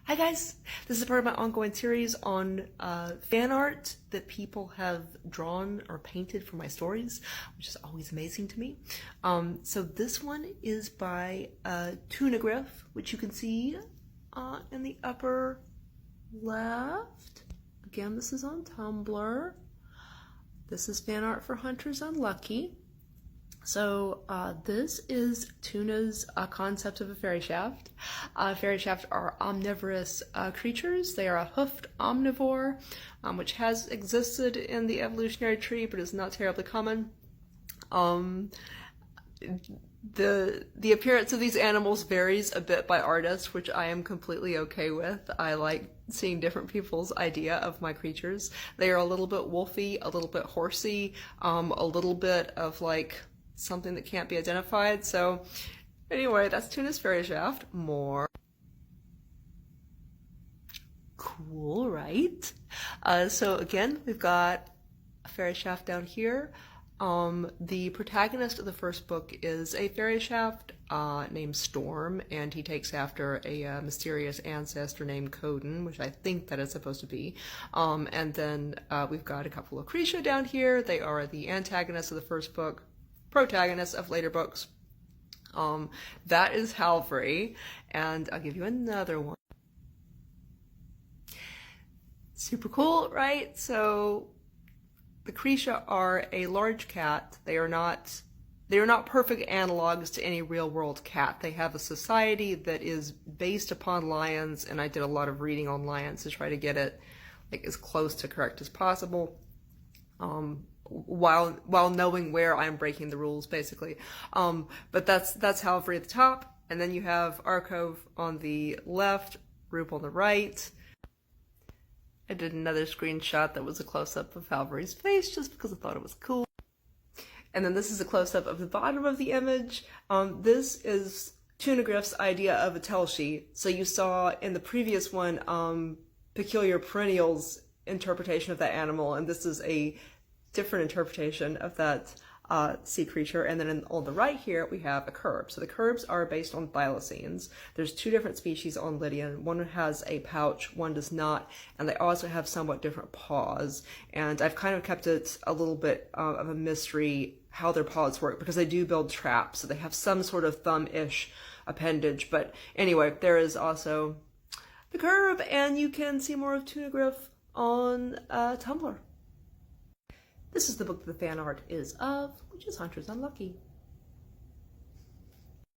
Hi guys! This is part of my ongoing series on fan art that people have drawn or painted for my stories, which is always amazing to me. So this one is by Tunagriff, which you can see in the upper left. Again, this is on Tumblr. This is fan art for Hunters Unlucky. So this is Tuna's concept of a fairy shaft. Fairy shaft are omnivorous creatures. They are a hoofed omnivore, which has existed in the evolutionary tree, but is not terribly common. The appearance of these animals varies a bit by artist, which I am completely okay with. I like seeing different people's idea of my creatures. They are a little bit wolfy, a little bit horsey, a little bit of like something that can't be identified. So anyway, that's Tuna's fairy shaft. More cool, right? So again, we've got a fairy shaft down here. The protagonist of the first book is a fairy shaft named Storm, and he takes after a mysterious ancestor named Coden, which I think that is supposed to be. And then we've got a couple of Cretia down here. They are the antagonists of the first book, protagonists of later books. That is Halvery, and I'll give you another one. Super cool, right? So the Cretia are a large cat. They are not perfect analogs to any real world cat. They have a society that is based upon lions, and I did a lot of reading on lions to try to get it like as close to correct as possible. While knowing where I'm breaking the rules, basically. But that's Halvery at the top, and then you have Arcove on the left, Roop on the right. I did another screenshot that was a close-up of Halvery's face just because I thought it was cool. And then this is a close-up of the bottom of the image. This is Tunagriff's idea of a tell sheet. So you saw in the previous one Peculiar Perennial's interpretation of that animal, and this is a different interpretation of that sea creature. And then on the right here we have a curb. So the curbs are based on thylacines. There's two different species on Lydian. One has a pouch, one does not, and they also have somewhat different paws. And I've kind of kept it a little bit of a mystery how their paws work, because they do build traps, so they have some sort of thumb-ish appendage. But anyway, there is also the curb, and you can see more of Tunagriff on Tumblr. This is the book that the fan art is of, which is Hunters Unlucky.